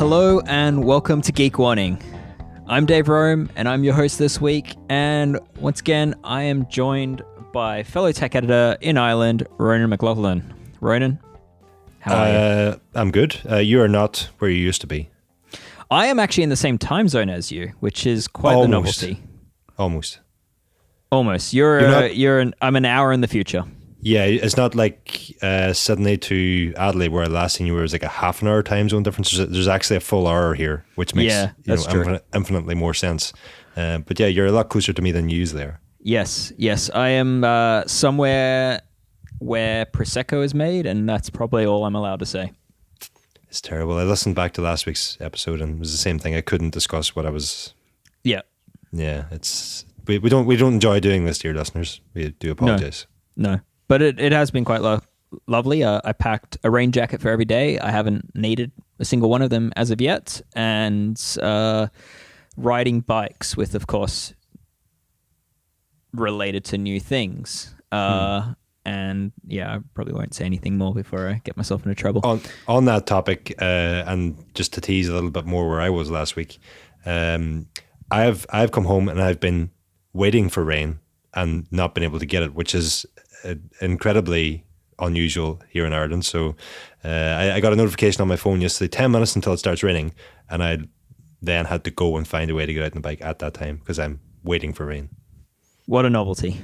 Hello and welcome to Geek Warning. I'm Dave Rome and I'm your host this week, and once again I am joined by fellow tech editor in Ireland, Ronan McLaughlin. Ronan, how are you? I'm good. You are not where you used to be. I am actually in the same time zone as you, which is quite the novelty. Almost. I'm an hour in the future. Yeah, it's not like Sydney to Adelaide, where last thing you were was like a half an hour time zone difference. There's actually a full hour here, which makes infinitely more sense. But yeah, you're a lot closer to me than you usually are. Yes. I am somewhere where Prosecco is made, and that's probably all I'm allowed to say. It's terrible. I listened back to last week's episode, and it was the same thing. I couldn't discuss what I was. Yeah. Yeah, it's we don't enjoy doing this, dear listeners. We do apologize. No. But it has been quite lovely. I packed a rain jacket for every day. I haven't needed a single one of them as of yet. And riding bikes with, of course, related to new things. And yeah, I probably won't say anything more before I get myself into trouble. On that topic, and just to tease a little bit more where I was last week, I've come home and I've been waiting for rain and not been able to get it, which is incredibly unusual here in Ireland. So I got a notification on my phone yesterday, 10 minutes until it starts raining, and I then had to go and find a way to get out on the bike at that time because I'm waiting for rain. What a novelty.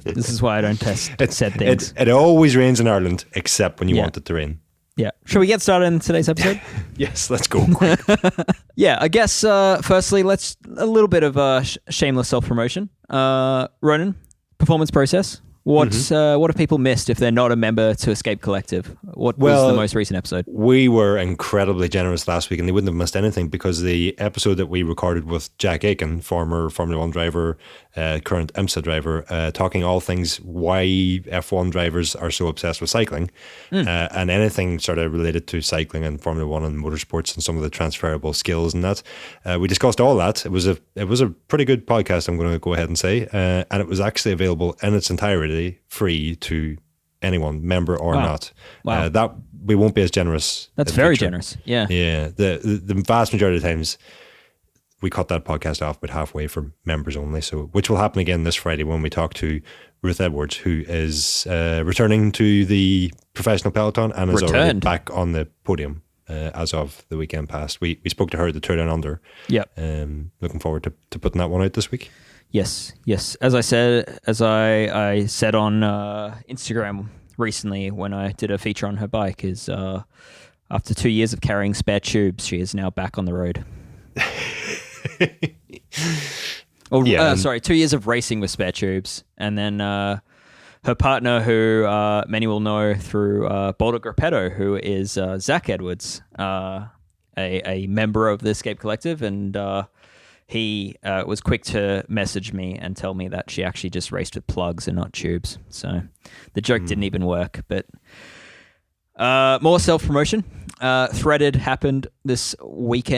This is why I don't test said things. It always rains in Ireland except when you want it to rain. Yeah. Shall we get started in today's episode? Yes, let's go. Yeah, I guess firstly, let's a little bit of shameless self-promotion. Ronan, performance process. What have people missed if they're not a member to Escape Collective? What was the most recent episode? We were incredibly generous last week, and they wouldn't have missed anything because the episode that we recorded with Jack Aiken, former Formula 1 driver, current IMSA driver, talking all things why F1 drivers are so obsessed with cycling, and anything sort of related to cycling and Formula 1 and motorsports and some of the transferable skills and that. We discussed all that. It was a pretty good podcast, I'm going to go ahead and say, and it was actually available in its entirety free to anyone, member or not. Wow. That we won't be as generous. That's very generous. Yeah. Yeah. The vast majority of times we cut that podcast off about halfway for members only. So, which will happen again this Friday when we talk to Ruth Edwards, who is returning to the professional peloton and is already back on the podium as of the weekend past. We spoke to her at the Tour Down Under. Yeah. Looking forward to putting that one out this week. Yes. As I said on Instagram recently when I did a feature on her bike, is after 2 years of carrying spare tubes, she is now back on the road. 2 years of racing with spare tubes, and then her partner, who many will know through Boulder Gruppetto, who is Zach Edwards, a member of the Escape Collective, and he was quick to message me and tell me that she actually just raced with plugs and not tubes. So the joke didn't even work. But more self-promotion. Threaded happened this week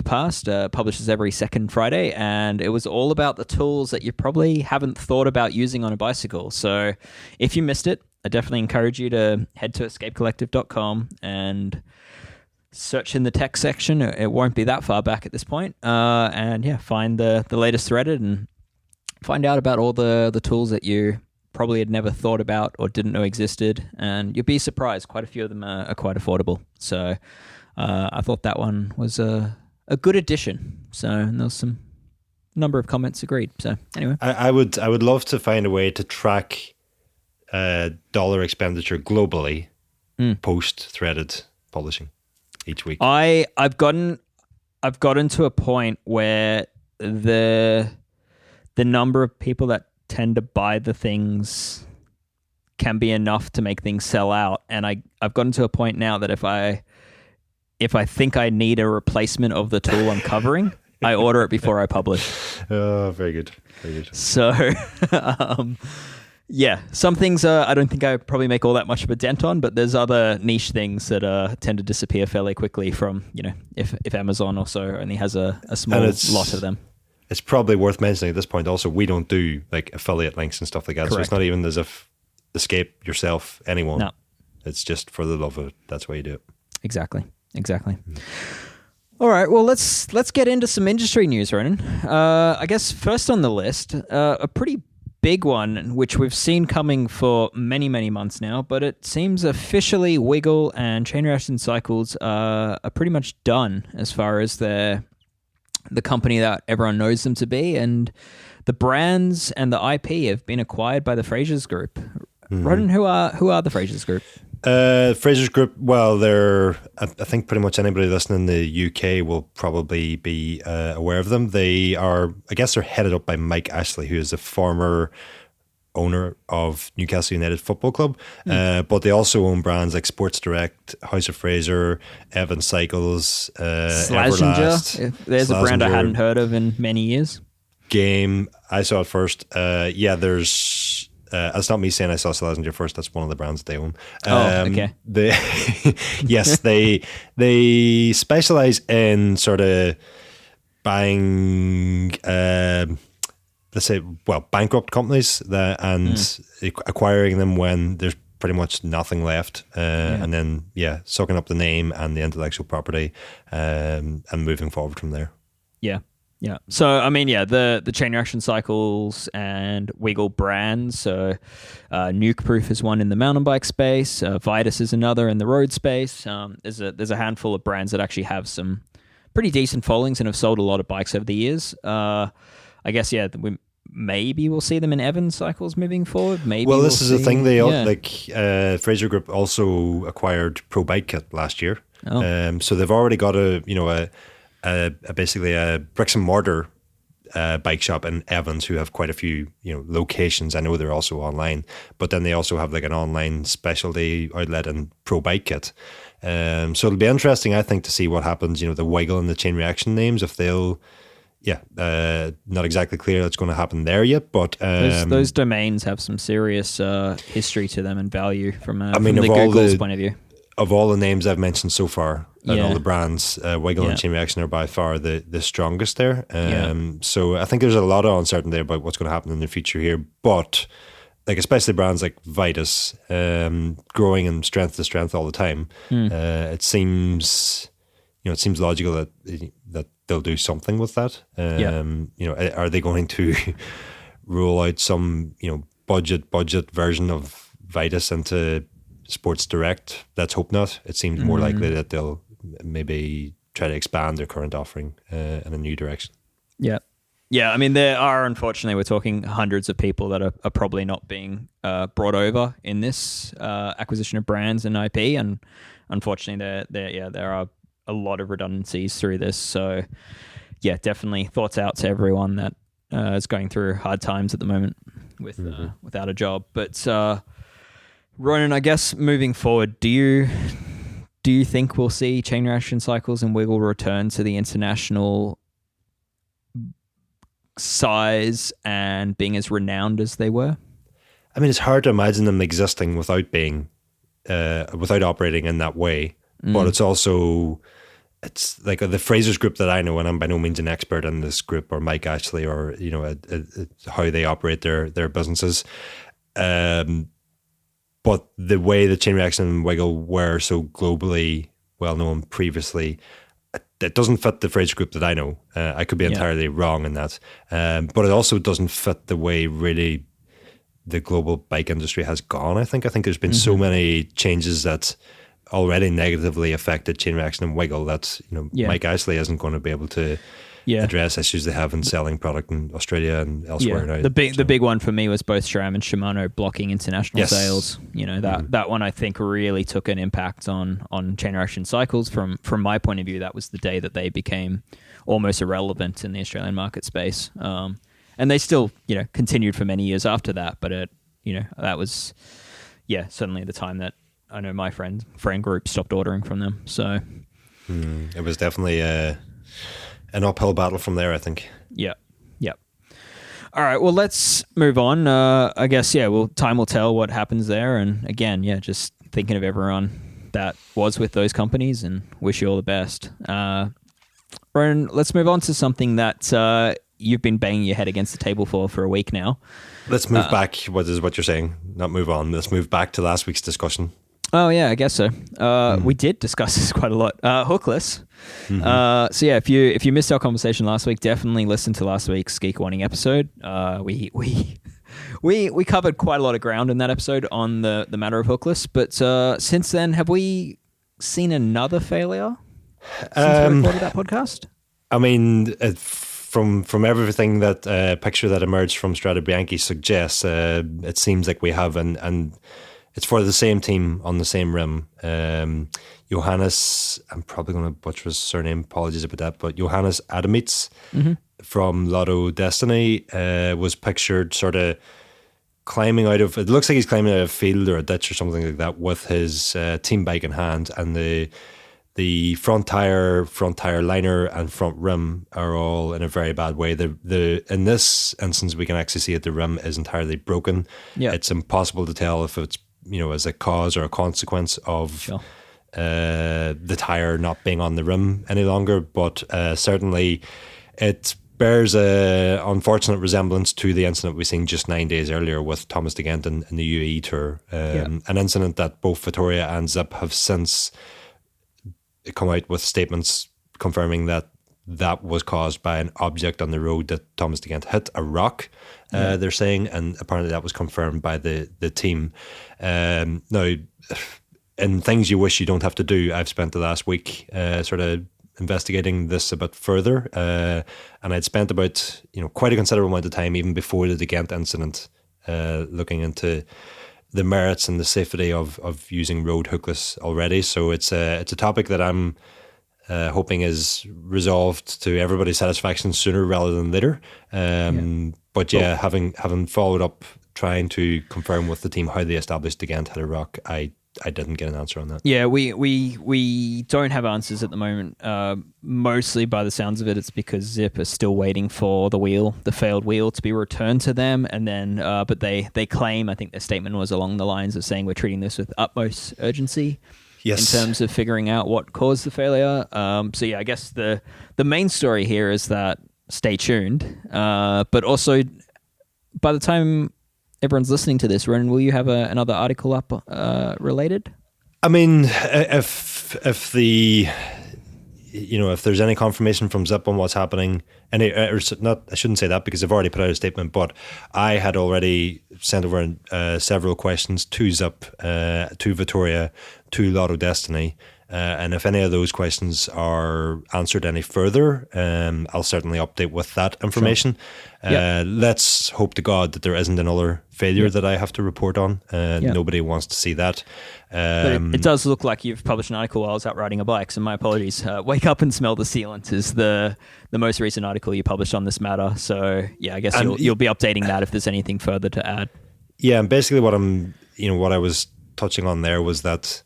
past. Publishes every second Friday. And it was all about the tools that you probably haven't thought about using on a bicycle. So if you missed it, I definitely encourage you to head to escapecollective.com and search in the tech section. It won't be that far back at this point. And yeah, find the latest threaded and find out about all the tools that you probably had never thought about or didn't know existed. And you'll be surprised. Quite a few of them are quite affordable. So I thought that one was a good addition. So and there was some number of comments agreed. So anyway, I would love to find a way to track dollar expenditure globally post threaded publishing each week. I've gotten to a point where the number of people that tend to buy the things can be enough to make things sell out, and I've gotten to a point now that if I think I need a replacement of the tool I'm covering, I order it before I publish. Oh, very good. So yeah, some things I don't think I probably make all that much of a dent on, but there's other niche things that tend to disappear fairly quickly from, if Amazon also only has a small lot of them. It's probably worth mentioning at this point also, we don't do like affiliate links and stuff like that. Correct. So it's not even as if Escape yourself, anyone. No. It's just for the love of it. That's why you do it. Exactly. exactly. All right, well, let's get into some industry news, Ronan. I guess first on the list, a pretty big one, which we've seen coming for many, many months now, but it seems officially Wiggle and Chain Reaction Cycles are pretty much done as far as the company that everyone knows them to be, and the brands and the IP have been acquired by the Frasers Group. Ronan, who are the Frasers Group? Frasers Group, well, I think pretty much anybody listening in the UK will probably be aware of them. They are, I guess they're headed up by Mike Ashley, who is a former owner of Newcastle United Football Club. But they also own brands like Sports Direct, House of Fraser, Evans Cycles, Slazenger. There's a brand I hadn't heard of in many years. Game, I saw it first. There's... it's not me saying I saw Slazenger first. That's one of the brands that they own. Okay. They specialize in sort of buying, let's say, bankrupt companies and acquiring them when there's pretty much nothing left, and then sucking up the name and the intellectual property, and moving forward from there. Yeah. Yeah. So, I mean, the Chain Reaction Cycles and Wiggle brands. So, Nuke Proof is one in the mountain bike space. Vitus is another in the road space. There's a handful of brands that actually have some pretty decent followings and have sold a lot of bikes over the years. I guess, maybe we'll see them in Evans Cycles moving forward. Maybe. Well, this is the thing. They Fraser Group also acquired Pro Bike Kit last year. So they've already got basically a bricks and mortar bike shop in Evans who have quite a few locations. I know they're also online, but then they also have like an online specialty outlet in Pro Bike Kit. So it'll be interesting, I think, to see what happens. The Wiggle and the Chain Reaction names, if they'll not exactly clear that's going to happen there yet, but those domains have some serious history to them and value from Google's point of view. Of all the names I've mentioned so far, and all the brands, Wiggle and Chain Reaction are by far the strongest there. So I think there's a lot of uncertainty about what's going to happen in the future here. But especially brands like Vitus, growing in strength to strength all the time. It seems logical that they'll do something with that. Are they going to roll out some budget version of Vitus into Sports Direct? Let's hope not. It seems more likely that they'll maybe try to expand their current offering in a new direction. I mean, there are, unfortunately, we're talking hundreds of people that are probably not being brought over in this acquisition of brands and IP, and unfortunately there are a lot of redundancies through this. So definitely thoughts out to everyone that is going through hard times at the moment with without a job. But Ronan, I guess moving forward, do you think we'll see Chain Reaction Cycles and Wiggle return to the international size and being as renowned as they were? I mean, it's hard to imagine them existing without being without operating in that way. But it's like the Frasers Group that I know, and I'm by no means an expert in this group or Mike Ashley or how they operate their businesses. But the way the Chain Reaction and Wiggle were so globally well known previously, it doesn't fit the Frasers Group that I know. I could be entirely wrong in that. But it also doesn't fit the way really the global bike industry has gone. I think there's been so many changes that already negatively affected Chain Reaction and Wiggle that Mike Ashley isn't going to be able to address issues they have in selling product in Australia and elsewhere now. The big one for me was both SRAM and Shimano blocking international sales. That one I think really took an impact on Chain Reaction Cycles. From my point of view, that was the day that they became almost irrelevant in the Australian market space. And they still continued for many years after that, but that was certainly the time that I know my friend group stopped ordering from them. So it was definitely an uphill battle from there, I think. Yeah. All right, well, let's move on. I guess, time will tell what happens there. And again, just thinking of everyone that was with those companies and wish you all the best. Ronan, let's move on to something that you've been banging your head against the table for a week now. Let's move back. What is what you're saying? Not move on. Let's move back to last week's discussion. Oh yeah, I guess so. We did discuss this quite a lot. Hookless. So yeah, if you missed our conversation last week, definitely listen to last week's Geek Warning episode. We covered quite a lot of ground in that episode on the matter of hookless. But since then, have we seen another failure since we recorded that podcast? I mean, from everything that picture that emerged from Strade Bianchi suggests, it seems like we have, and it's for the same team on the same rim. Johannes, I'm probably going to butcher his surname, apologies about that, but Johannes Adamitz from Lotto Destiny was pictured sort of climbing out of, it looks like he's climbing out of a field or a ditch or something like that with his team bike in hand, and the front tire liner and front rim are all in a very bad way. In this instance, we can actually see that the rim is entirely broken. Yeah. It's impossible to tell if it's, as a cause or a consequence of the tire not being on the rim any longer, but certainly it bears a unfortunate resemblance to the incident we seen just 9 days earlier with Thomas de Gendt in the UAE Tour. An incident that both Vittoria and Zip have since come out with statements confirming that was caused by an object on the road that Thomas de Gendt hit, a rock, they're saying, and apparently that was confirmed by the team. Now, in things you wish you don't have to do, I've spent the last week sort of investigating this a bit further, and I'd spent about quite a considerable amount of time even before the de Gendt incident looking into the merits and the safety of using road hookless already. So it's a topic that I'm hoping is resolved to everybody's satisfaction sooner rather than later. But yeah, having followed up trying to confirm with the team how they established de Gendt had a rock, I didn't get an answer on that. Yeah, we don't have answers at the moment. Mostly by the sounds of it, it's because Zip is still waiting for the failed wheel to be returned to them, and then but they claim, I think their statement was along the lines of saying we're treating this with utmost urgency. Yes. In terms of figuring out what caused the failure. So yeah, I guess the main story here is that stay tuned. But also, by the time everyone's listening to this, Ronan, will you have another article up related? I mean, if there's any confirmation from Zip on what's happening, I shouldn't say that because I've already put out a statement, but I had already sent over several questions to Zip, to Vittoria, to Lotto Destiny, and if any of those questions are answered any further, I'll certainly update with that information. Sure. Let's hope to God that there isn't another failure that I have to report on. Nobody wants to see that. But it does look like you've published an article while I was out riding a bike, so my apologies. Wake Up and Smell the Sealant is the most recent article you published on this matter. So yeah, I guess you'll be updating that if there's anything further to add. Yeah, and basically what I was touching on there was that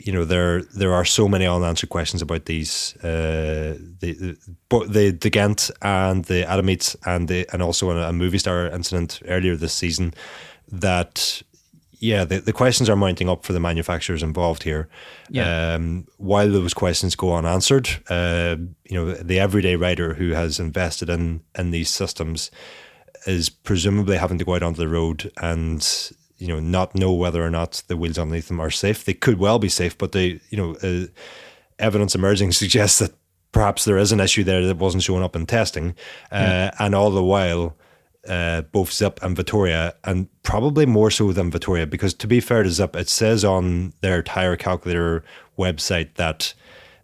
there are so many unanswered questions about these the de Gendt and the Adamitz and also a movie star incident earlier this season that the questions are mounting up for the manufacturers involved here. While those questions go unanswered, the everyday rider who has invested in these systems is presumably having to go out onto the road and not know whether or not the wheels underneath them are safe. They could well be safe, but evidence emerging suggests that perhaps there is an issue there that wasn't showing up in testing. And all the while, both Zip and Vittoria, and probably more so than Vittoria, because to be fair to Zip, it says on their tire calculator website that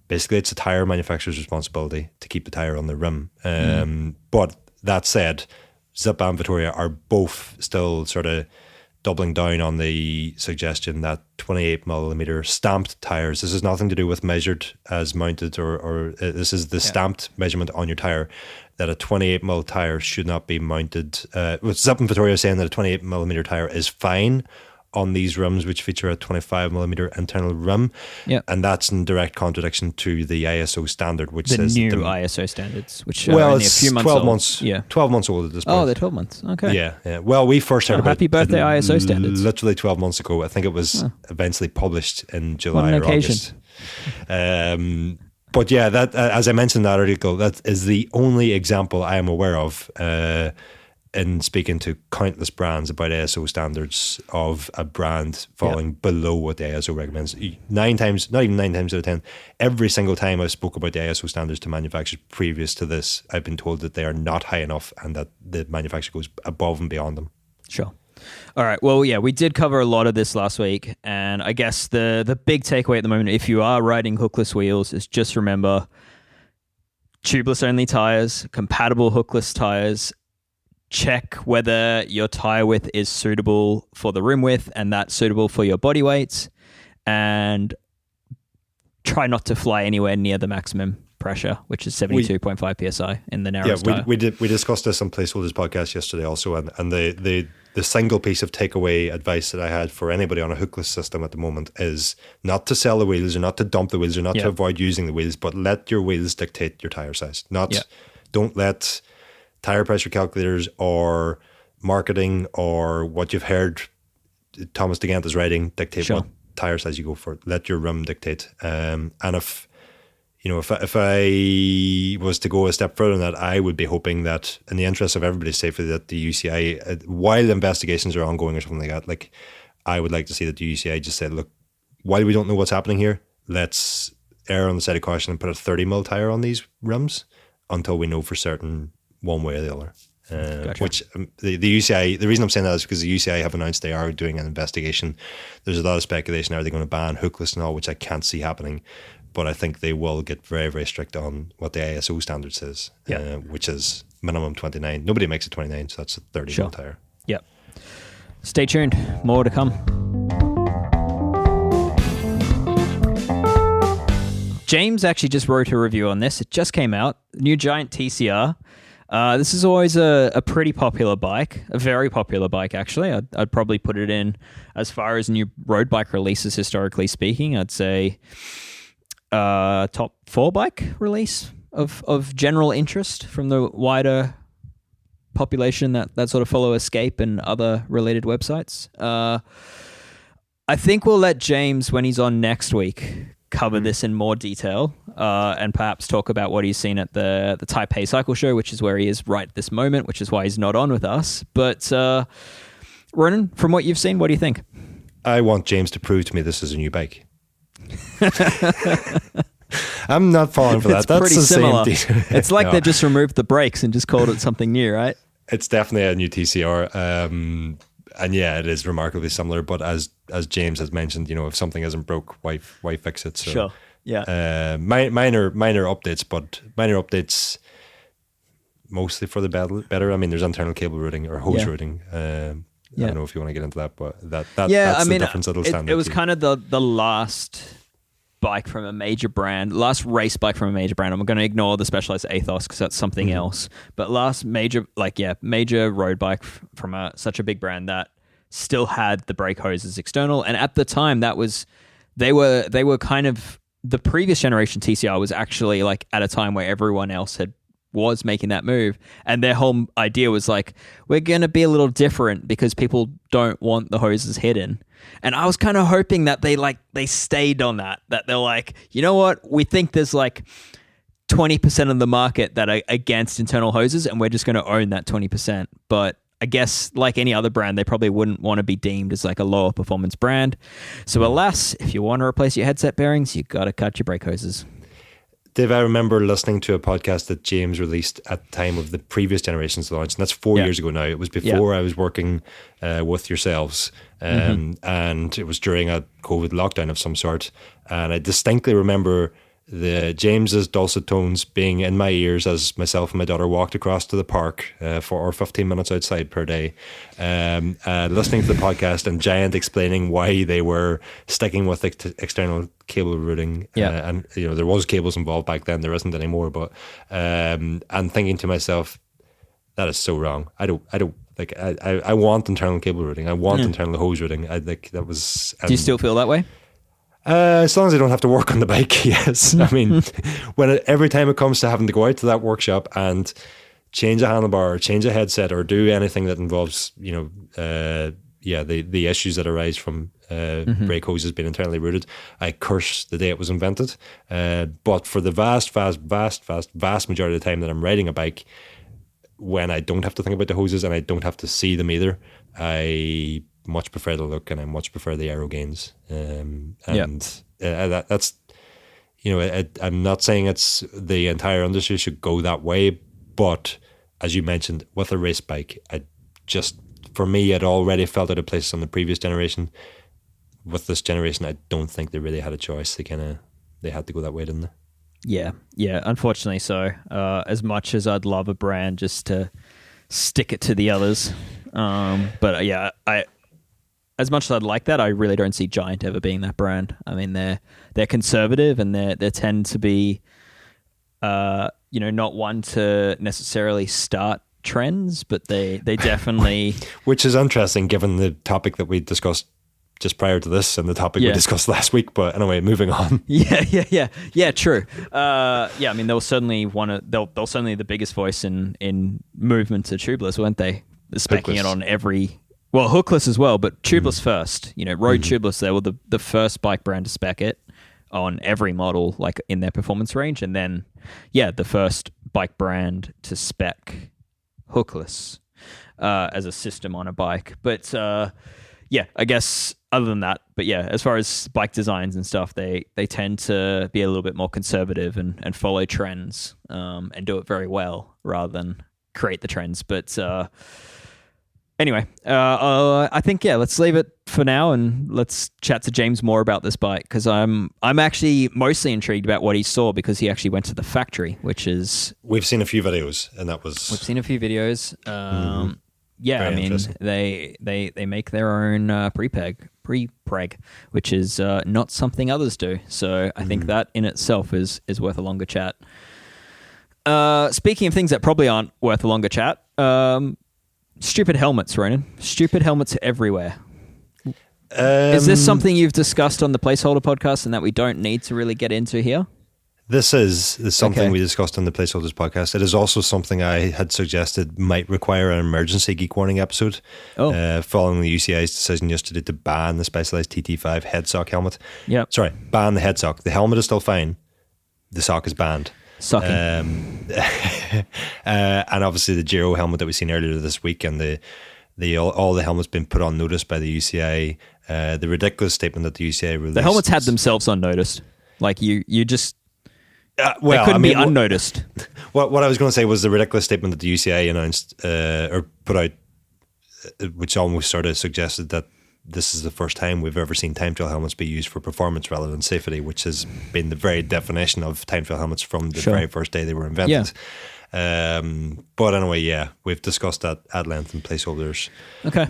basically it's a tire manufacturer's responsibility to keep the tire on the rim. But that said, Zip and Vittoria are both still sort of doubling down on the suggestion that 28mm stamped tires, this has nothing to do with measured as mounted or this is the stamped measurement on your tire, that a 28mm tire should not be mounted. With Zip and Vittoria saying that a 28mm tire is fine on these rims which feature a 25mm internal rim, and that's in direct contradiction to the ISO standard, which says the new ISO standards, which are only a few months 12 old. months, 12 months old at this point. Oh, they're 12 months. Okay. Yeah. Well, we first heard about happy birthday ISO standards. Literally 12 months ago. I think it was eventually published in July or August. But that as I mentioned in that article, that is the only example I am aware of in speaking to countless brands about ISO standards of a brand falling below what the ISO recommends. 9 times, not even 9 times out of 10, every single time I spoke about the ISO standards to manufacturers previous to this, I've been told that they are not high enough and that the manufacturer goes above and beyond them. Sure. All right. Well, yeah, we did cover a lot of this last week. And I guess the big takeaway at the moment, if you are riding hookless wheels, is just remember tubeless only tires, compatible hookless tires. Check whether your tire width is suitable for the rim width and that's suitable for your body weight. And try not to fly anywhere near the maximum pressure, which is 72.5 psi in the narrowest tire. We discussed this on Placeholders podcast yesterday also, and the single piece of takeaway advice that I had for anybody on a hookless system at the moment is not to sell the wheels or not to dump the wheels or not to avoid using the wheels, but let your wheels dictate your tire size. Don't let tire pressure calculators or marketing or what you've heard Thomas DeGant is writing dictate what tire size you go for. Let your rim dictate. And if I was to go a step further than that, I would be hoping that, in the interest of everybody's safety, that the UCI, while investigations are ongoing or something like that, like I would like to see that the UCI just said, look, while we don't know what's happening here, let's err on the side of caution and put a 30mm tire on these rims until we know for certain one way or the other. Gotcha. Which the UCI, the reason I'm saying that is because the UCI have announced they are doing an investigation. There's a lot of speculation. Are they going to ban hookless and all, which I can't see happening. But I think they will get very, very strict on what the ISO standard says, which is minimum 29. Nobody makes it 29, so that's a 30mm tire. Yep. Stay tuned. More to come. James actually just wrote a review on this. It just came out. New Giant TCR. This is always a pretty popular bike, a very popular bike, actually. I'd probably put it in as far as new road bike releases, historically speaking. I'd say top 4 bike release of general interest from the wider population that sort of follow Escape and other related websites. I think we'll let James, when he's on next week, cover this in more detail and perhaps talk about what he's seen at the Taipei Cycle Show, which is where he is right this moment, which is why he's not on with us. But Ronan, from what you've seen, what do you think? I want James to prove to me this is a new bike. I'm not falling for that. That's pretty the similar. same. It's like they just removed the brakes and just called it something new, right? It's definitely a new TCR. And yeah, it is remarkably similar. But as James has mentioned, if something isn't broke, why fix it? So, sure. Yeah. Minor updates, but minor updates mostly for the better. I mean, there's internal cable routing or hose routing. I don't know if you want to get into that, but that's the difference that'll stand out. It was kind of the last bike from a major brand, last race bike from a major brand. I'm going to ignore the Specialized Athos because that's something else. But last major road bike from such a big brand that still had the brake hoses external. And at the time, they were kind of, the previous generation TCR was actually like at a time where everyone else was making that move, and their whole idea was like, we're going to be a little different because people don't want the hoses hidden. And I was kind of hoping that they stayed on that they're like, you know what, we think there's like 20% of the market that are against internal hoses, and we're just going to own that 20%. But I guess like any other brand, they probably wouldn't want to be deemed as like a lower performance brand. So alas, if you want to replace your headset bearings, you got to cut your brake hoses. Dave, I remember listening to a podcast that James released at the time of the previous generation's launch, and that's 4 years ago now. It was before I was working with yourselves, and it was during a COVID lockdown of some sort. And I distinctly remember the James's dulcet tones being in my ears as myself and my daughter walked across to the park for 15 minutes outside per day, listening to the podcast and Giant explaining why they were sticking with external cable routing. And there was cables involved back then, there isn't anymore, but and thinking to myself, that is so wrong. I don't like, I want internal cable routing, I want internal hose routing. I think that was. Do you still feel that way? As long as I don't have to work on the bike, yes. I mean, every time it comes to having to go out to that workshop and change a handlebar or change a headset or do anything that involves, the issues that arise from brake hoses being internally routed, I curse the day it was invented. But for the vast majority of the time that I'm riding a bike, when I don't have to think about the hoses and I don't have to see them either, I much prefer the look and I much prefer the aero gains. That's, I'm not saying it's the entire industry should go that way, but as you mentioned, with a race bike, for me, it already felt out of place on the previous generation. With this generation, I don't think they really had a choice. They had to go that way, didn't they? Yeah, unfortunately so. As much as I'd love a brand just to stick it to the others, but yeah, as much as I'd like that, I really don't see Giant ever being that brand. I mean, they're conservative and they tend to be, not one to necessarily start trends, but they definitely. Which is interesting given the topic that we discussed just prior to this and the topic we discussed last week. But anyway, moving on. Yeah, true. I mean, they'll certainly certainly the biggest voice in movement to tubeless, weren't they? Speccing it on every. Well, hookless as well, but tubeless first. Road tubeless, they were the first bike brand to spec it on every model, like in their performance range. And then, the first bike brand to spec hookless as a system on a bike. But I guess other than that, but as far as bike designs and stuff, they tend to be a little bit more conservative and follow trends and do it very well rather than create the trends. But anyway, I think let's leave it for now and let's chat to James more about this bike, because I'm actually mostly intrigued about what he saw, because he actually went to the factory, which is we've seen a few videos, and we've seen a few videos. I mean they make their own pre-preg, which is not something others do. So I think that in itself is worth a longer chat. Speaking of things that probably aren't worth a longer chat. Stupid helmets, Ronan. Stupid helmets everywhere. Is this something you've discussed on the Placeholder podcast and that we don't need to really get into here? This is something we discussed on the Placeholders podcast. It is also something I had suggested might require an emergency Geek Warning episode following the UCI's decision yesterday to ban the Specialized TT5 head sock helmet. Yep. Sorry, ban the head sock. The helmet is still fine. The sock is banned. Sucking. And obviously the Giro helmet that we've seen earlier this week, and all the helmets been put on notice by the UCI. The ridiculous statement that the UCI released. The helmets had themselves unnoticed. Like you just they couldn't be unnoticed. What I was going to say was the ridiculous statement that the UCI announced or put out, which almost sort of suggested that this is the first time we've ever seen time trial helmets be used for performance rather than safety, which has been the very definition of time trial helmets from the very first day they were invented. But anyway, we've discussed that at length in Placeholders. Okay.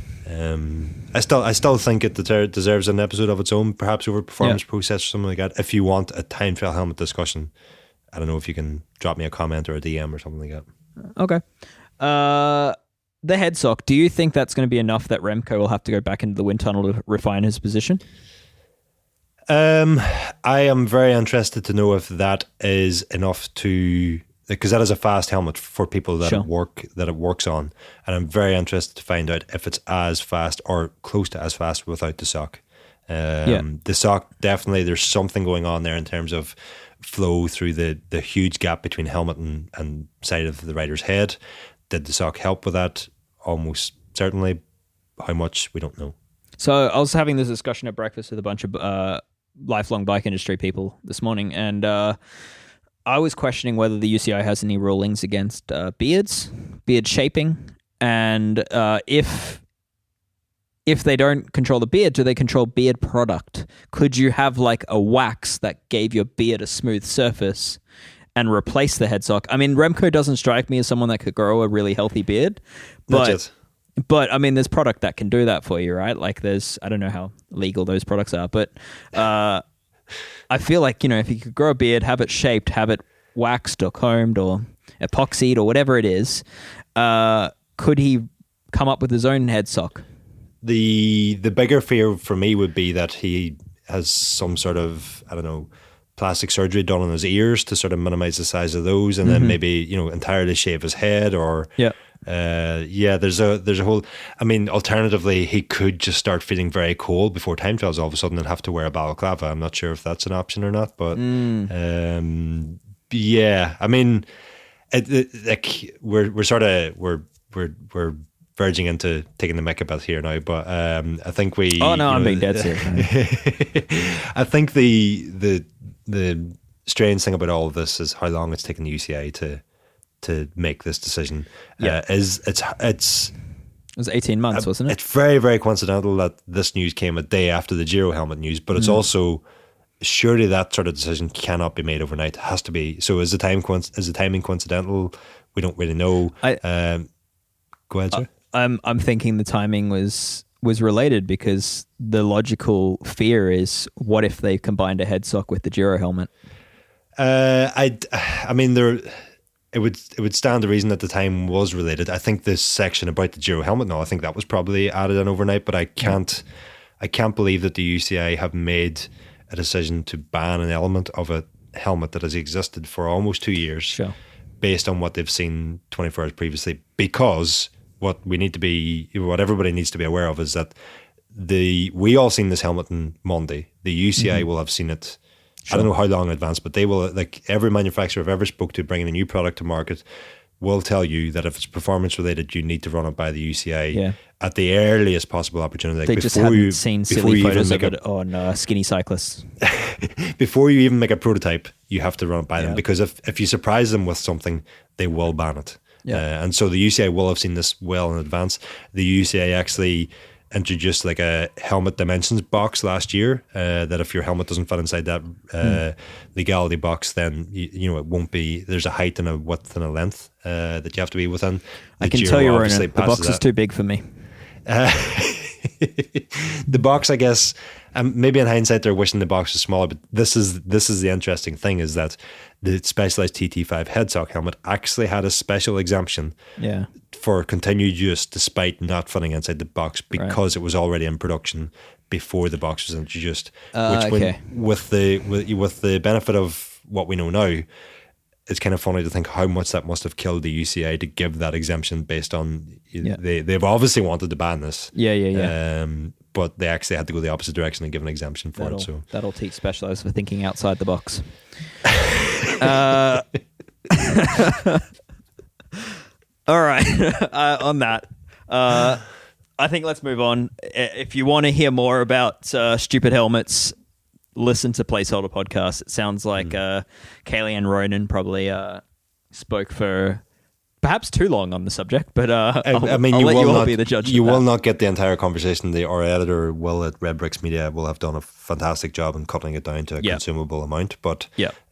I still think it deserves an episode of its own, perhaps over performance process or something like that. If you want a time trial helmet discussion, I don't know if you can drop me a comment or a DM or something like that. Okay. The head sock, do you think that's going to be enough that Remco will have to go back into the wind tunnel to refine his position? I am very interested to know if that is enough to, because that is a fast helmet for people that it works on, and I'm very interested to find out if it's as fast or close to as fast without the sock. The sock, definitely there's something going on there in terms of flow through the huge gap between helmet and side of the rider's head. Did the sock help with that? Almost certainly. How much, we don't know. So I was having this discussion at breakfast with a bunch of lifelong bike industry people this morning, and I was questioning whether the UCI has any rulings against beard shaping, and if they don't control the beard, do they control beard product? Could you have like a wax that gave your beard a smooth surface and replace the head sock? I mean, Remco doesn't strike me as someone that could grow a really healthy beard, but I mean, there's product that can do that for you, right? Like I don't know how legal those products are, but I feel like, if you could grow a beard, have it shaped, have it waxed or combed or epoxied or whatever it is, could he come up with his own head sock? The bigger fear for me would be that he has some sort of, I don't know, plastic surgery done on his ears to sort of minimize the size of those, and then maybe entirely shave his head, or there's a whole, I mean, alternatively he could just start feeling very cold before time trials all of a sudden and have to wear a balaclava. I'm not sure if that's an option or not, but I mean, Like we're sort of we're verging into taking the mick a bit here now, but I think we. Oh no, I'm being dead serious. I think the strange thing about all of this is how long it's taken the UCI to make this decision. Yeah. It was 18 months, wasn't it? It's very, very coincidental that this news came a day after the Giro helmet news, but it's also surely that sort of decision cannot be made overnight. It has to be. So is the timing coincidental? We don't really know. Go ahead, sir. I'm thinking the timing was related because the logical fear is, what if they combined a headstock with the Giro helmet? I mean, it would stand to reason that the time was related. I think this section about the Giro helmet, I think that was probably added in overnight, but I can't believe that the UCI have made a decision to ban an element of a helmet that has existed for almost 2 years, sure, based on what they've seen 24 hours previously. Because what everybody needs to be aware of is that we all seen this helmet on Monday. The UCI will have seen it. Sure. I don't know how long in advance, but they will, like every manufacturer I've ever spoke to bringing a new product to market will tell you that if it's performance related, you need to run it by the UCI at the earliest possible opportunity. They just haven't seen silly photos of it on Skinny Cyclists. Before you even make a prototype, you have to run it by them, because if you surprise them with something, they will ban it. Yeah. And so the UCI will have seen this well in advance. The UCI actually introduced like a helmet dimensions box last year, that if your helmet doesn't fit inside that legality box, then you know it won't be. There's a height and a width and a length that you have to be within. I can tell you, Ronan, the box is too big for me. The box, I guess, maybe in hindsight they're wishing the box was smaller, but this is the interesting thing, is that the Specialized TT5 headstock helmet actually had a special exemption for continued use despite not fitting inside the box, because it was already in production before the box was introduced. With the benefit of what we know now, it's kind of funny to think how much that must have killed the UCI to give that exemption based on they've obviously wanted to ban this. But they actually had to go the opposite direction and give an exemption for it. So that'll teach Specialized for thinking outside the box. All right. On that, I think let's move on. If you want to hear more about stupid helmets, listen to Placeholder Podcast. It sounds like Kaylee and Ronan probably spoke for perhaps too long on the subject, but I mean, I'll let you all be the judge. You will not get the entire conversation. Our editor, Will at Red Bricks Media, will have done a fantastic job in cutting it down to a consumable amount. But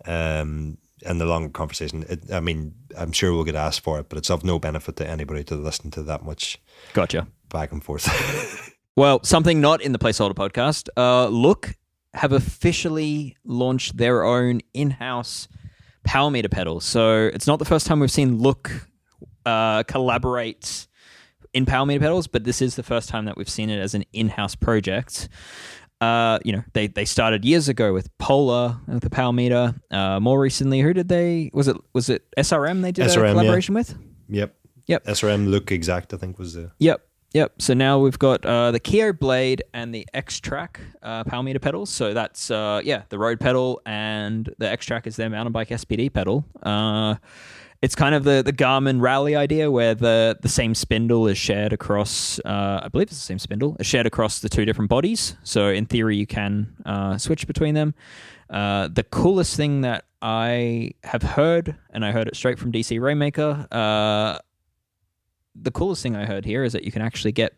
in the longer conversation, I mean, I'm sure we'll get asked for it, but it's of no benefit to anybody to listen to that much back and forth. Well, something not in the Placeholder Podcast. Look have officially launched their own in-house power meter pedals. So it's not the first time we've seen Look collaborate in power meter pedals, but this is the first time that we've seen it as an in-house project. They started years ago with Polar, the power meter. More recently, who did they? Was it SRM? They did SRM, a collaboration with. Yep. SRM Look Exact, I think, was the. Yep. So now we've got the Keo Blade and the X-Track power meter pedals. So that's the road pedal, and the X-Track is their mountain bike SPD pedal. It's kind of the Garmin Rally idea, where the same spindle is shared across, I believe it's the same spindle, is shared across the two different bodies. So in theory, you can switch between them. The coolest thing that I have heard, and I heard it straight from DC Rainmaker, the coolest thing I heard here is that you can actually get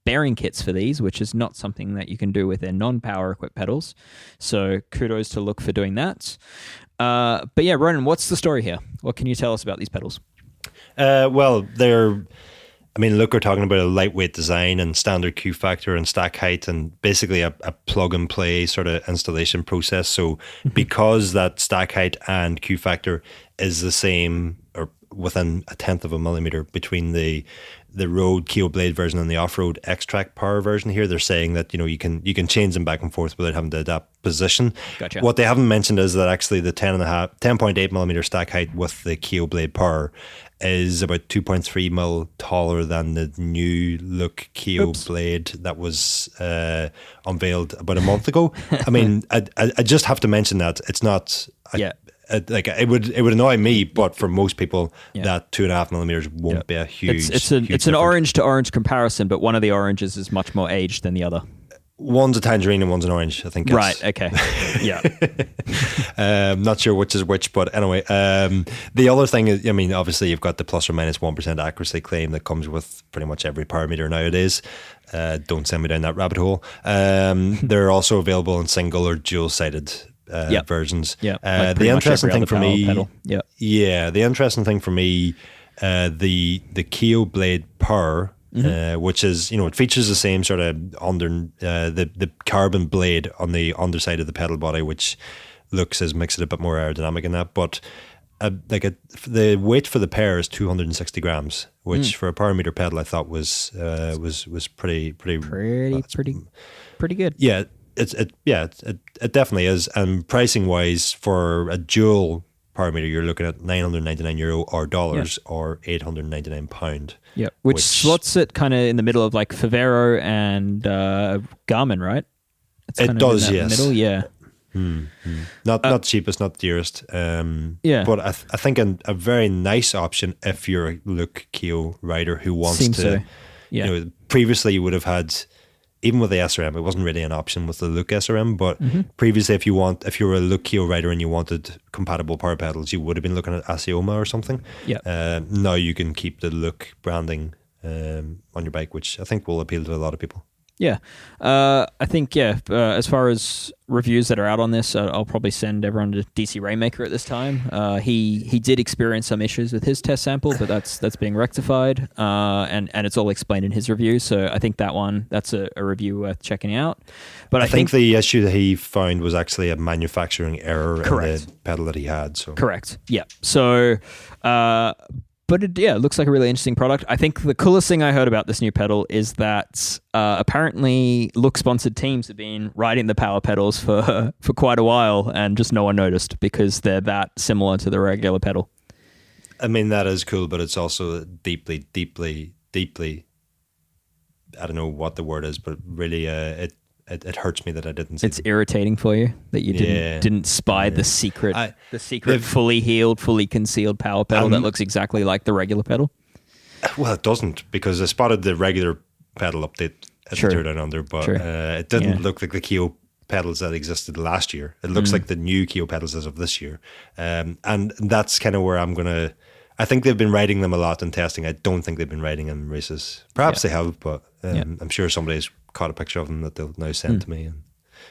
bearing kits for these, which is not something that you can do with their non-power equipped pedals. So kudos to Look for doing that. But yeah, Ronan, what's the story here? What can you tell us about these pedals? Well, Look are talking about a lightweight design and standard Q factor and stack height, and basically a plug and play sort of installation process. So because that stack height and Q factor is the same, or within 1/10 of a millimeter between the road Keo Blade version and the off-road X-Track power version here, they're saying that you can change them back and forth without having to adapt position. Gotcha. What they haven't mentioned is that actually the 10.8 millimeter stack height with the Keo Blade power is about 2.3 mil taller than the new Look Keo Blade that was unveiled about a month ago. I mean, I just have to mention that it's not it would annoy me, but for most people, that 2.5 millimeters won't be a huge. It's an orange to orange comparison, but one of the oranges is much more aged than the other. One's a tangerine and one's an orange, I think. Right, okay. Yeah. Not sure which is which, but anyway. The other thing is, I mean, obviously you've got the plus or minus 1% accuracy claim that comes with pretty much every power meter nowadays. Don't send me down that rabbit hole. They're also available in single or dual-sided versions. Yeah, the interesting thing for me... the interesting thing for me, the Keo Blade Power... which is, it features the same sort of the carbon blade on the underside of the pedal body, which makes it a bit more aerodynamic in that. But the weight for the pair is 260 grams, which for a power meter pedal I thought was pretty good. Yeah, it definitely is. And pricing wise, for a dual power meter, you're looking at €999 or dollars or £899. Yeah, which slots it kind of in the middle of like Favero and Garmin, right? It does, yes. Middle, yeah. Not the cheapest, not the dearest. But I think a very nice option if you're a Look Keo rider who wants to. So. Yeah. Previously you would have had, even with the SRM, it wasn't really an option with the Look SRM, but previously if you were a Look Keo rider and you wanted compatible power pedals, you would have been looking at Asioma or something. Yeah. Now you can keep the Look branding on your bike, which I think will appeal to a lot of people. Yeah. I think, as far as reviews that are out on this, I'll probably send everyone to DC Rainmaker at this time. He did experience some issues with his test sample, but that's being rectified, and it's all explained in his review. So I think that's a review worth checking out. But I think the issue that he found was actually a manufacturing error in the pedal that he had. So correct. Yeah. So... but it looks like a really interesting product. I think the coolest thing I heard about this new pedal is that apparently Look-sponsored teams have been riding the power pedals for quite a while, and just no one noticed because they're that similar to the regular pedal. I mean, that is cool, but it's also deeply, deeply, deeply, I don't know what the word is, but really it hurts me that I didn't see It's irritating for you that you didn't spy the secret fully healed, fully concealed power pedal that looks exactly like the regular pedal. Well, it doesn't, because I spotted the regular pedal update at the Tour Down Under, but it didn't look like the Keo pedals that existed last year. It looks like the new Keo pedals as of this year. And that's kind of where I'm going to... I think they've been riding them a lot in testing. I don't think they've been riding them in races. Perhaps they have, but I'm sure somebody's caught a picture of them that they'll now send to me. And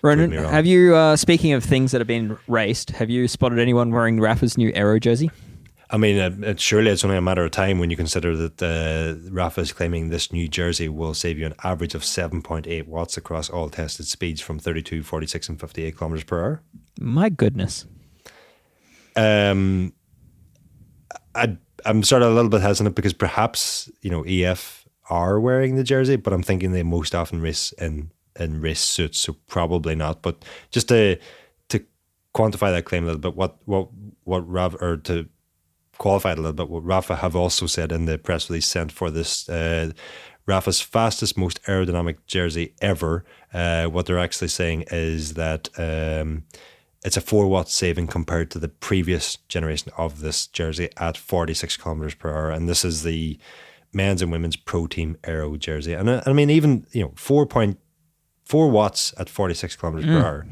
Ronan, have you, speaking of things that have been raced, have you spotted anyone wearing Rapha's new aero jersey? I mean, surely it's only a matter of time when you consider that Rapha is claiming this new jersey will save you an average of 7.8 watts across all tested speeds from 32, 46 and 58 kilometers per hour. My goodness. I'm sort of a little bit hesitant because perhaps, EF are wearing the jersey, but I'm thinking they most often race in race suits, so probably not. But just to quantify that claim a little bit, what Rapha, or to qualify it a little bit, what Rapha have also said in the press release sent for this, Rapha's fastest, most aerodynamic jersey ever. What they're actually saying is that it's a 4 watt saving compared to the previous generation of this jersey at 46 kilometers per hour, and this is the men's and women's pro team aero jersey. And I mean, even 4.4 watts at 46 kilometers per hour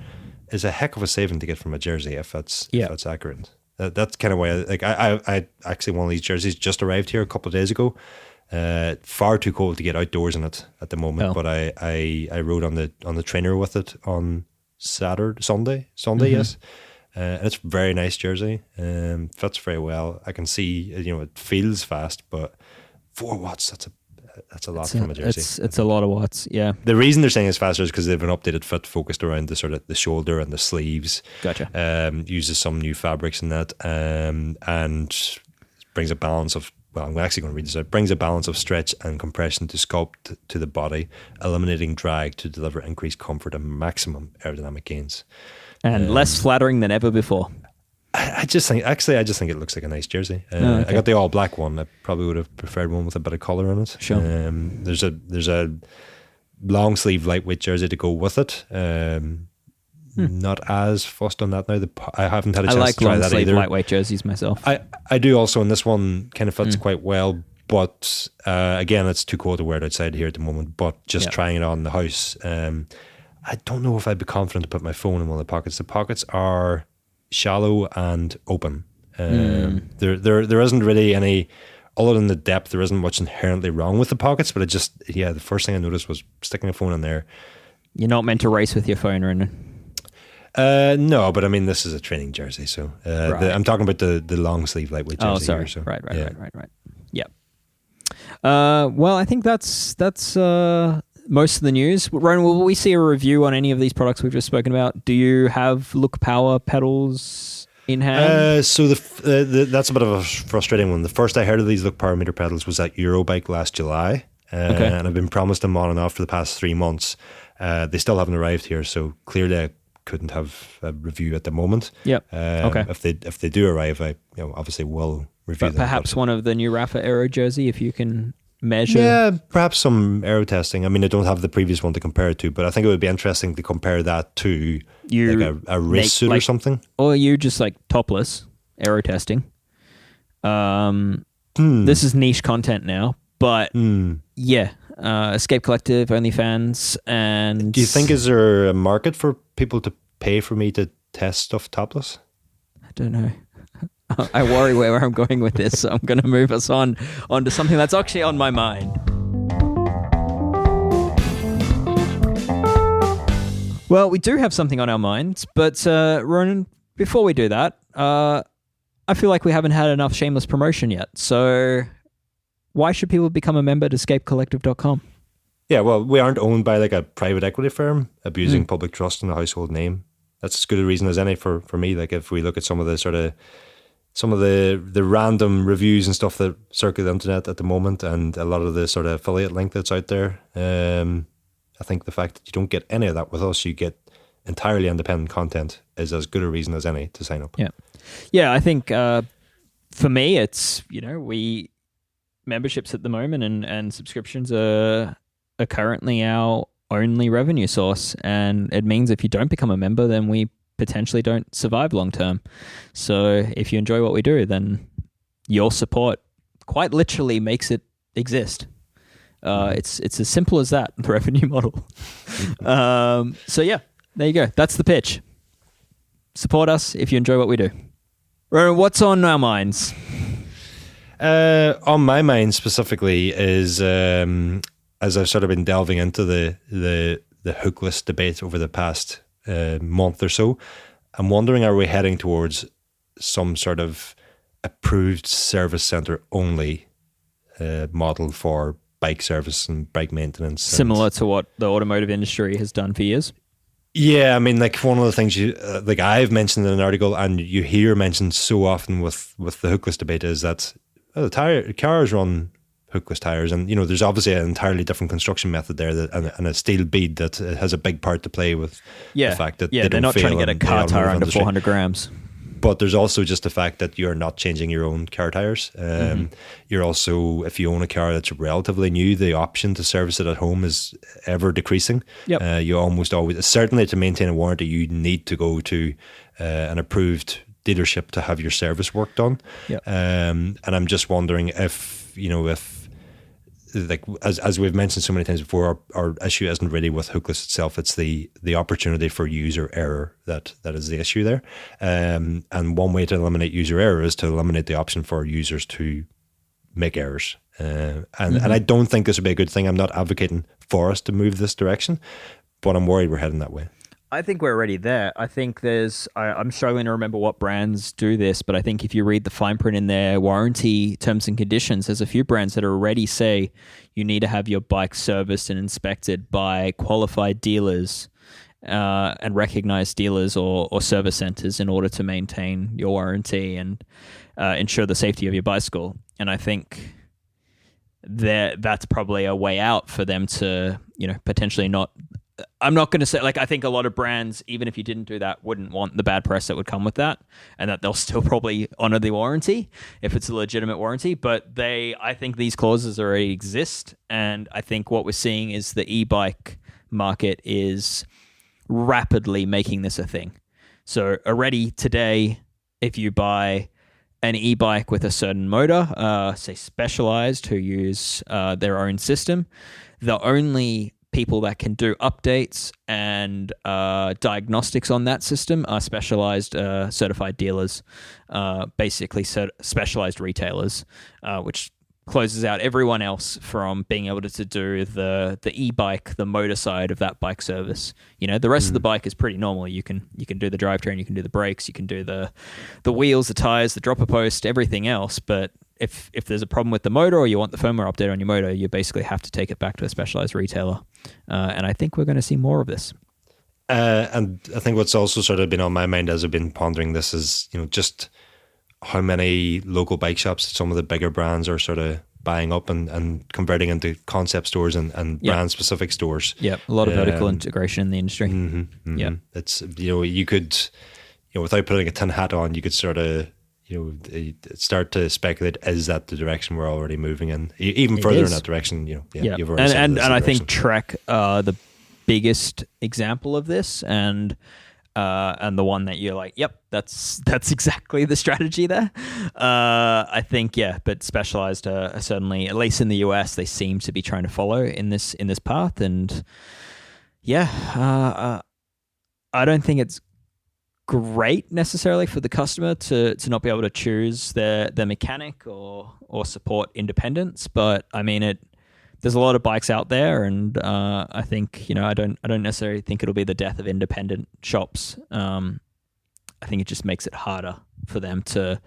is a heck of a saving to get from a jersey if that's accurate. That's kind of why I actually, one of these jerseys just arrived here a couple of days ago. Far too cold to get outdoors in it at the moment, but I rode on the trainer with it on Sunday, yes. And it's a very nice jersey. Fits very well. I can see, it feels fast, but 4 watts, that's a lot from a jersey. It's a lot of watts, yeah. The reason they're saying it's faster is because they've an updated fit focused around the sort of the shoulder and the sleeves. Gotcha. Uses some new fabrics in that, and brings a balance of, well, I'm actually going to read this out, brings a balance of stretch and compression to sculpt to the body, eliminating drag to deliver increased comfort and maximum aerodynamic gains. And less flattering than ever before. I just think it looks like a nice jersey. I got the all black one. I probably would have preferred one with a bit of colour on it. Sure. There's a long sleeve lightweight jersey to go with it. not as fussed on that now. I haven't had a I chance like to try long that sleeve either. lightweight jerseys myself. I do also, and this one kind of fits quite well. But again, it's too cold to wear it outside here at the moment. But just trying it on in the house, I don't know if I'd be confident to put my phone in one of the pockets. The pockets are shallow and open. There isn't really any, other than the depth, there isn't much inherently wrong with the pockets. But the first thing I noticed was sticking a phone in there. You're not meant to race with your phone, Ronan. No, but I mean, this is a training jersey, so Right. I'm talking about the long sleeve lightweight jersey. Oh, sorry. Here, so, Right. yeah. Yep. Well, I think that's most of the news. Ronan, will we see a review on any of these products we've just spoken about? Do you have Look Power pedals in hand? So that's a bit of a frustrating one. The first I heard of these Look Power meter pedals was at Eurobike last July, and I've been promised them on and off for the past 3 months. They still haven't arrived here, so clearly I couldn't have a review at the moment. Yep. Okay. If they do arrive, I obviously will review them. Perhaps one of the new Rapha Aero jersey, if you can measure. Yeah, perhaps some aero testing. I mean, I don't have the previous one to compare it to, but I think it would be interesting to compare that to a race suit or something. Or you just like topless aero testing. This is niche content now, but yeah. Escape Collective, OnlyFans, and... Do you think is there a market for people to pay for me to test stuff topless? I don't know. I worry where I'm going with this, so I'm going to move us on to something that's actually on my mind. Well, we do have something on our minds, but Ronan, before we do that, I feel like we haven't had enough shameless promotion yet, so... Why should people become a member at escapecollective.com? Yeah, well, we aren't owned by like a private equity firm abusing public trust in a household name. That's as good a reason as any for me. Like if we look at some of the random reviews and stuff that circulate the internet at the moment, and a lot of the sort of affiliate link that's out there, I think the fact that you don't get any of that with us, you get entirely independent content, is as good a reason as any to sign up. Yeah. I think for me, it's memberships at the moment and subscriptions are currently our only revenue source, and it means if you don't become a member, then we potentially don't survive long term. So if you enjoy what we do, then your support quite literally makes it exist. It's as simple as that, the revenue model. So yeah, there you go. That's the pitch. Support us if you enjoy what we do. Ronan, what's on our minds? On my mind specifically is as I've sort of been delving into the hookless debate over the past month or so, I'm wondering, are we heading towards some sort of approved service center only model for bike service and bike maintenance? Similar to what the automotive industry has done for years? Yeah, I mean, like one of the things like I've mentioned in an article, and you hear mentioned so often with the hookless debate, is that cars run hookless tires, and there's obviously an entirely different construction method there, and a steel bead that has a big part to play with the fact that they're not trying to get a car tire under 400 grams. But there's also just the fact that you're not changing your own car tires. You're also, if you own a car that's relatively new, the option to service it at home is ever decreasing. Yep. You almost always, certainly to maintain a warranty, you need to go to an approved dealership to have your service work done. Yep. And I'm just wondering if like as we've mentioned so many times before, our issue isn't really with hookless itself. It's the opportunity for user error that is the issue there. And one way to eliminate user error is to eliminate the option for users to make errors. And I don't think this would be a good thing. I'm not advocating for us to move this direction, but I'm worried we're heading that way. I think we're already there. I think I'm struggling to remember what brands do this, but I think if you read the fine print in their warranty terms and conditions, there's a few brands that already say you need to have your bike serviced and inspected by qualified dealers and recognized dealers or service centers in order to maintain your warranty and ensure the safety of your bicycle. And I think that's probably a way out for them to, potentially not... I'm not going to say, I think a lot of brands, even if you didn't do that, wouldn't want the bad press that would come with that, and that they'll still probably honor the warranty if it's a legitimate warranty. But I think these clauses already exist, and I think what we're seeing is the e-bike market is rapidly making this a thing. So already today, if you buy an e-bike with a certain motor, say Specialized, who use their own system, the only people that can do updates and diagnostics on that system are Specialized certified dealers, basically Specialized retailers, which closes out everyone else from being able to do the e-bike, the motor side of that bike service. The rest of the bike is pretty normal. You can do the drivetrain, you can do the brakes, you can do the wheels, the tires, the dropper post, everything else. But if there's a problem with the motor or you want the firmware update on your motor, you basically have to take it back to a Specialized retailer. And I think we're going to see more of this. And I think what's also sort of been on my mind as I've been pondering this is, just how many local bike shops some of the bigger brands are sort of buying up and converting into concept stores and brand specific stores. Yeah, a lot of vertical integration in the industry. Yeah, it's you could without putting a tin hat on, you could sort of start to speculate, is that the direction we're already moving in? Even further in that direction. You've already and I think Trek are the biggest example of this, and the one that you're like, yep, that's exactly the strategy there. I think, but Specialized are certainly, at least in the US, they seem to be trying to follow in this path. And I don't think it's great necessarily for the customer to not be able to choose their mechanic or support independence, but I mean there's a lot of bikes out there, and I think I don't necessarily think it'll be the death of independent shops. I think it just makes it harder for them to